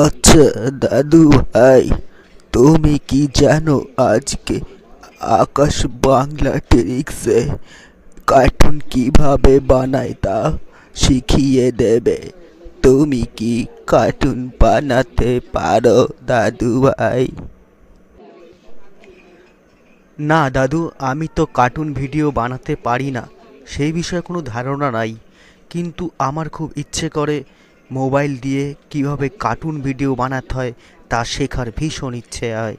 আচ্ছা দাদু ভাই, তুমি কি জানো আজকে আকাশ বাংলা ট্রিক্সে কার্টুন কিভাবে বানায় তা শিখিয়ে দেবে? তুমি কি কার্টুন বানাতে পারো দাদু ভাই? না দাদু, আমি তো কার্টুন ভিডিও বানাতে পারি না, সেই বিষয়ে কোনো ধারণা নাই। কিন্তু আমার খুব ইচ্ছে করে মোবাইল দিয়ে কিভাবে কার্টুন ভিডিও বানাতে হয় তা শেখার ভীষণ ইচ্ছে হয়।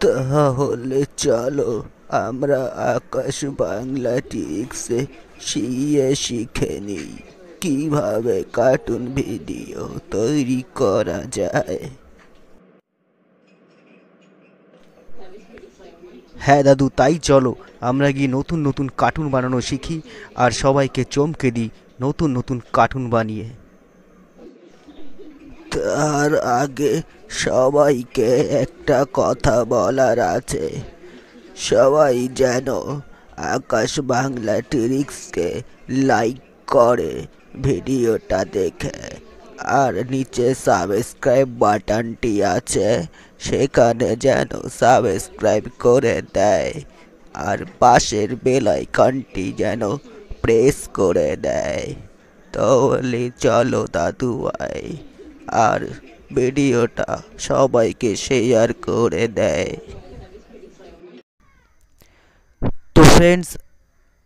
তাহলে চলো আমরা আকাশ বাংলা টিক্সে শিখে নিই কিভাবে কার্টুন ভিডিও তৈরি করা যায়। হ্যাঁ দাদু, তাই চলো আমরা গিয়ে নতুন নতুন কার্টুন বানানো শিখি আর সবাইকে চমকে দিই নতুন নতুন কার্টুন বানিয়ে। তার আগে সবাইকে একটা কথা বলার আছে। সবাই যেন আকাশ বাংলা ট্রিক্সকে লাইক করে ভিডিওটা দেখে, আর নিচে সাবস্ক্রাইব বাটনটি আছে, সেখানে যেন সাবস্ক্রাইব করে দেয়, আর পাশের বেল আইকনটি যেন প্রেস করে দেয়। তাহলে চলো দাদু ভাই, আর ভিডিওটা সবাইকে শেয়ার করে দেয়। তো ফ্রেন্ডস,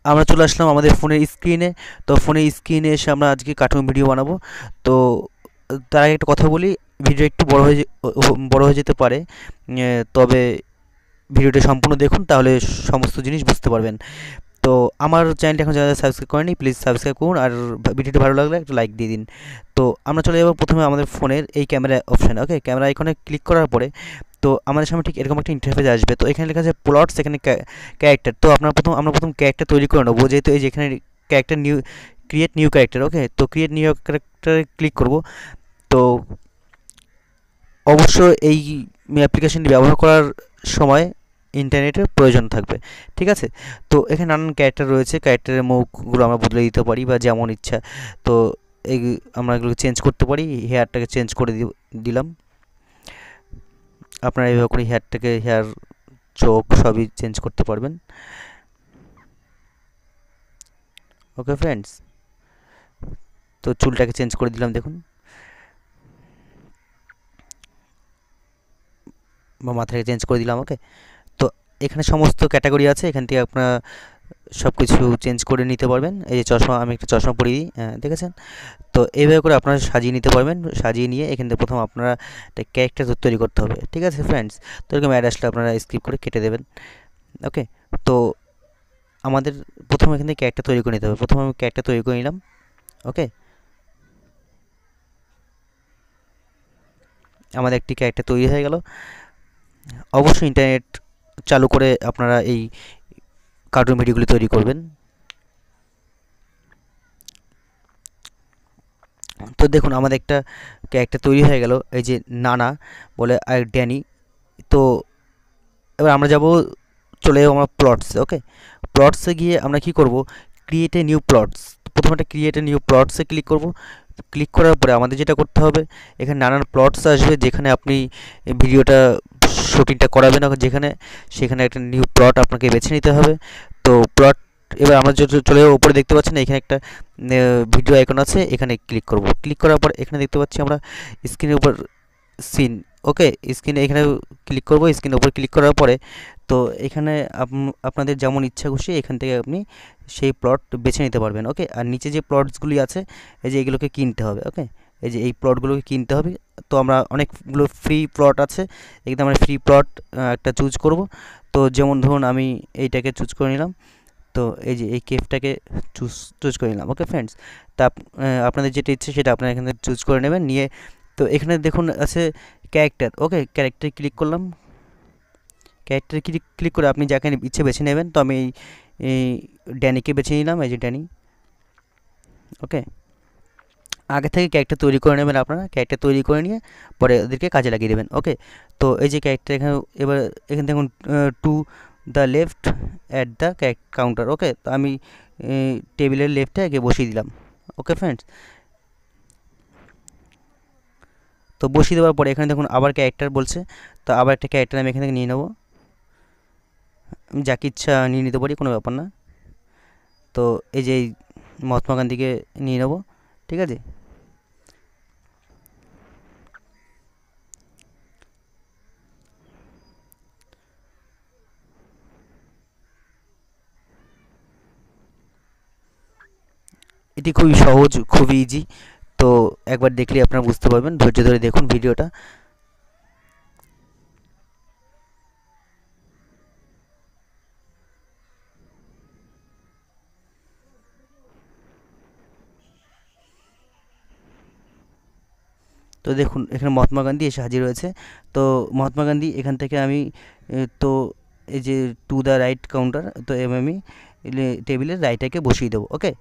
আমরা চলে আসলাম আমাদের ফোনের স্ক্রিনে। তো ফোনের স্ক্রিনে এসে আমরা আজকে কার্টুন ভিডিও বানাবো। তো তার আগে একটা কথা বলি, ভিডিও একটু বড় হয়ে যেতে পারে, তবে ভিডিওটা সম্পূর্ণ দেখুন, তাহলে সমস্ত জিনিস বুঝতে পারবেন। তো আমার চ্যানেলটা এখন যারা সাবস্ক্রাইব করেনি প্লিজ সাবস্ক্রাইব করুন, আর ভিডিওটা ভালো লাগলে একটা লাইক দিয়ে দিন। তো আমরা চলে যাবো প্রথমে আমাদের ফোনের এই ক্যামেরা অপশানে। ওকে, ক্যামেরা আইকনে ক্লিক করার পরে তো আমাদের সামনে ঠিক এরকম একটা ইন্টারফেস আসবে। তো এখানে লেখা আছে প্লটস, এখানে ক্যারেক্টার। তো আমরা প্রথম ক্যারেক্টার তৈরি করে নেবো, যেহেতু এই যে এখানে character new, create new character. Okay, তো ক্রিয়েট নিউ ক্যারেক্টারে ক্লিক করব। তো অবশ্য এই অ্যাপ্লিকেশনটি ব্যবহার করার সময় ইন্টারনেটের প্রয়োজন থাকবে, ঠিক আছে? তো এখানে নানান ক্যারেক্টার রয়েছে, ক্যারেক্টারের মুখগুলো আমরা বদলে দিতে পারি বা যেমন ইচ্ছা। তো এই আমরা এগুলো চেঞ্জ করতে পারি। হেয়ারটাকে চেঞ্জ করে দিলাম। আপনারা এইভাবে করে হেয়ার, চোখ সবই চেঞ্জ করতে পারবেন। ওকে ফ্রেন্ডস, তো চুলটাকে চেঞ্জ করে দিলাম দেখুন, বা মাথাটাকে চেঞ্জ করে দিলাম। ওকে, তো এখানে সমস্ত ক্যাটাগরি আছে, এখান থেকে আপনারা সব কিছু চেঞ্জ করে নিতে পারবেন। এই যে চশমা, আমি একটা চশমা পরিয়ে দিই, দেখেছেন? তো এইভাবে করে আপনারা সাজিয়ে নিতে পারবেন। সাজিয়ে নিয়ে এখান থেকে প্রথম আপনারা একটা ক্যারেক্টার তৈরি করতে হবে, ঠিক আছে ফ্রেন্ডস? তো এরকম অ্যাড আসলে আপনারা স্কিপ করে কেটে দেবেন। ওকে, তো আমাদের প্রথম এখান থেকে ক্যারেক্টার তৈরি করে নিতে হবে। প্রথম আমি ক্যারেক্টার তৈরি করে নিলাম। ওকে, আমাদের একটি ক্যারেক্টার তৈরি হয়ে গেল। অবশ্যই ইন্টারনেট চালু করে আপনারা এই কার্টুন ভিডিওগুলি তৈরি করবেন। তো দেখুন আমাদের একটা ক্যারেক্টার তৈরি হয়ে গেল, এই যে নানা বলে আর ড্যানি। তো এবার আমরা যাব, চলে যাবো আমরা প্লটসে। ওকে, প্লটসে গিয়ে আমরা কি করব, ক্রিয়েট এ নিউ প্লটস। প্রথমে একটা ক্রিয়েট এ নিউ প্লটসে ক্লিক করব। ক্লিক করার পরে আমাদের যেটা করতে হবে, এখানে নানান প্লটস আসবে, যেখানে আপনি ভিডিওটা শুটিংটা করাবেন, যেখানে সেখানে একটা নিউ প্লট আপনাকে বেছে নিতে হবে। তো প্লট, এবার আমরা চলে যাবো উপরে, দেখতে পাচ্ছেন এখানে একটা ভিডিও আইকন আছে, এখানে ক্লিক করব। ক্লিক করার পর এখানে দেখতে পাচ্ছি আমরা স্ক্রিনের উপর সিন। ওকে, স্ক্রিনে এখানে ক্লিক করব। স্ক্রিনের উপর ক্লিক করার পরে তো এখানে আপনাদের যেমন ইচ্ছা খুশি এখান থেকে আপনি সেই প্লট বেছে নিতে পারবেন। ওকে, আর নিচে যে প্লটসগুলি আছে এই যে এগুলোকে কিনতে হবে। ওকে, এই যে এই প্লটগুলোকে কিনতে হবে। তো আমরা অনেকগুলো ফ্রি প্লট আছে, এখানে আমরা ফ্রি প্লট একটা চুজ করব। তো যেমন ধরুন আমি এইটাকে চুজ করে নিলাম। তো এই যে এই কেফটাকে চুজ করে নিলাম। ওকে ফ্রেন্ডস, তা আপনাদের যেটা ইচ্ছে সেটা আপনারা এখানে চুজ করে নেবেন নিয়ে। তো এখানে দেখুন আছে ক্যারেক্টার। ওকে, ক্যারেক্টারে ক্লিক করলাম। ক্যারেক্টারে ক্লিক করে আপনি যাকে ইচ্ছে বেছে নেবেন। তো আমি এই ড্যানিকে বেছে নিলাম, এই যে ড্যানি। ওকে, আগে থেকে ক্যারেক্টার তৈরি করে নেবেন আপনারা, ক্যারেক্টার তৈরি করে নিয়ে পরে ওদেরকে কাজে লাগিয়ে দেবেন। ওকে, তো এই যে ক্যারেক্টার এখানে, এবার এখানে দেখুন to the left at the counter. Okay, তো আমি টেবিলের লেফটে আগে বসিয়ে দিলাম। ওকে ফ্রেন্ডস, তো বসিয়ে দেওয়ার পরে এখানে দেখুন আবার ক্যারেক্টার বলছে, তো আবার একটা ক্যারেক্টার আমি এখান থেকে নিয়ে নেবো, আমি যাকে ইচ্ছা নিয়ে নিতে পারি, কোনো ব্যাপার না। তো এই যে মহাত্মা গান্ধীকে নিয়ে নেবো, ঠিক আছে। এটি খুবই সহজ, খুবই ইজি। তো একবার দেখলে আপনারা বুঝতে পারবেন, ধৈর্য ধরে দেখুন ভিডিওটা। তো দেখুন এখানে মহাত্মা গান্ধী এসে হাজির হয়েছে। তো মহাত্মা গান্ধী এখান থেকে আমি তো এই যে টু দ্য রাইট কাউন্টার, তো আমি টেবিলের রাইটাকে বসিয়ে দেবো, ওকে।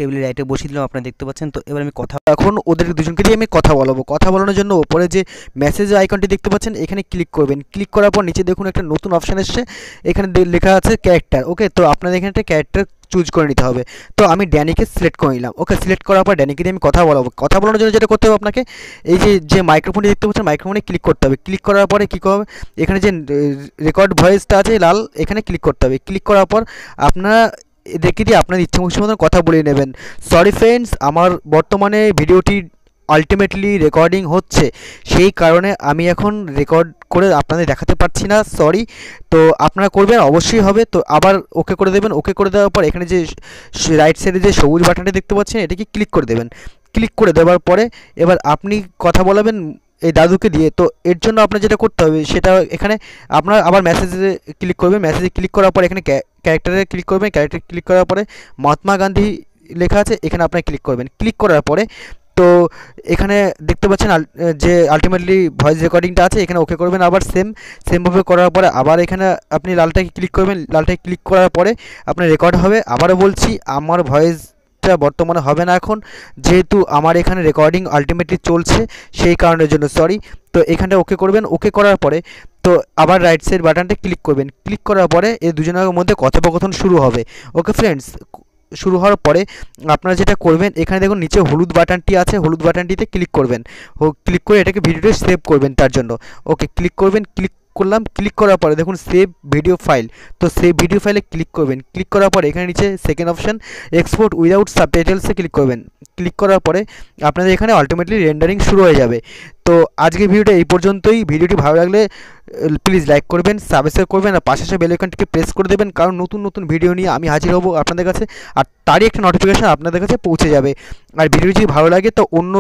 টেবিলের রাইটে বসিয়ে দিলাম, আপনারা দেখতে পাচ্ছেন। তো এবার আমি কথা, এখন ওদের দুজনকে দিয়ে আমি কথা বলাবো। কথা বলানোর জন্য ওপরে যে মেসেজ আইকনটি দেখতে পাচ্ছেন, এখানে ক্লিক করবেন। ক্লিক করার পর নিচে দেখুন একটা নতুন অপশান এসছে, এখানে লেখা আছে ক্যারেক্টার, ওকে। তো আপনাদের এখানে একটা ক্যারেক্টার চুজ করে নিতে হবে। তো আমি ড্যানিকে সিলেক্ট করে নিলাম, ওকে। সিলেক্ট করার পর ড্যানিকে দিয়ে আমি কথা বলাবো। কথা বলানোর জন্য যেটা করতে হবে আপনাকে, এই যে যে মাইক্রোফোনটি দেখতে পাচ্ছেন, মাইক্রোফোনে ক্লিক করতে হবে। ক্লিক করার পরে কী হবে, এখানে যে রেকর্ড ভয়েসটা আছে লাল, এখানে ক্লিক করতে হবে। ক্লিক করার পর আপনারা দেখে দিয়ে আপনার ইচ্ছে খুশি মতন কথা বলে নেবেন। সরি ফ্রেন্ডস, আমার বর্তমানে ভিডিওটি আলটিমেটলি রেকর্ডিং হচ্ছে, সেই কারণে আমি এখন রেকর্ড করে আপনাদের দেখাতে পারছি না, সরি। তো আপনারা করবেন, অবশ্যই হবে। তো আবার ওকে করে দেবেন। ওকে করে দেওয়ার পর এখানে যে রাইট সাইডে যে সবুজ বাটনটা দেখতে পাচ্ছেন, এটাকে ক্লিক করে দেবেন। ক্লিক করে দেওয়ার পরে এবার আপনি কথা বলাবেন এই দাদুকে দিয়ে। তো এর জন্য আপনার যেটা করতে হবে সেটা, এখানে আপনার আবার মেসেজে ক্লিক করবেন। মেসেজে ক্লিক করার পর এখানে ক্যারেক্টারে ক্লিক করবেন। ক্যারেক্টারে ক্লিক করার পরে মহাত্মা গান্ধী লেখা আছে, এখানে আপনি ক্লিক করবেন। ক্লিক করার পরে তো এখানে দেখতে পাচ্ছেন যে আলটিমেটলি ভয়েস রেকর্ডিংটা আছে, এখানে ওকে করবেন। আবার সেমভাবে করার পরে আবার এখানে আপনি লালটাকে ক্লিক করবেন। লালটাকে ক্লিক করার পরে আপনার রেকর্ড হবে। আবারও বলছি, আমার ভয়েসটা বর্তমানে হবে না এখন, যেহেতু আমার এখানে রেকর্ডিং আলটিমেটলি চলছে, সেই কারণের জন্য সরি। তো এখানটা ওকে করবেন। ওকে করার পরে তো আবার রাইট সাইড বাটনটা ক্লিক করবেন। ক্লিক করার পরে এই দুজনের মধ্যে কথোপকথন শুরু হবে, ওকে ফ্রেন্ডস। শুরু হওয়ার পরে আপনারা যেটা করবেন, এখানে দেখুন নিচে হলুদ বাটনটি আছে, হলুদ বাটনটিতে ক্লিক করবেন। ক্লিক করে এটাকে ভিডিওটি সেভ করবেন তার জন্য, ওকে। ক্লিক করবেন। ক্লিক করলাম। ক্লিক করার পরে দেখুন সেভ ভিডিও ফাইল, তো সেভ ভিডিও ফাইলে ক্লিক করবেন। ক্লিক করার পরে এখানে নিচে সেকেন্ড অপশান এক্সপোর্ট উইদাউট সাবটাইটেলসে ক্লিক করবেন। ক্লিক করার পরে আপনাদের এখানে আলটিমেটলি রেন্ডারিং শুরু হয়ে যাবে। তো আজকের ভিডিওটা এই পর্যন্তই। ভিডিওটি ভালো লাগলে প্লিজ লাইক করবেন, সাবস্ক্রাইব করবেন, আর পাশে বেল আইকনটিকে প্রেস করে দেবেন, কারণ নতুন নতুন ভিডিও নিয়ে আমি হাজির হব আপনাদের কাছে, আর তারই একটা নোটিফিকেশান আপনাদের কাছে পৌঁছে যাবে। আর ভিডিও যদি ভালো লাগে তো অন্য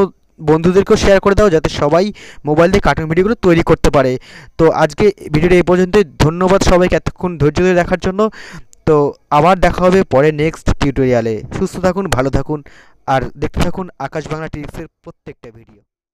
বন্ধুদেরকেও শেয়ার করে দাও, যাতে সবাই মোবাইল দিয়ে কার্টুন ভিডিওগুলো তৈরি করতে পারে। তো আজকে ভিডিওটা এই পর্যন্তই। ধন্যবাদ সবাইকে এতক্ষণ ধৈর্য ধরে দেখার জন্য। তো আবার দেখা হবে পরে নেক্সট টিউটোরিয়ালে। সুস্থ থাকুন, ভালো থাকুন, আর দেখতে থাকুন আকাশ বাংলা টিভির প্রত্যেকটা ভিডিও।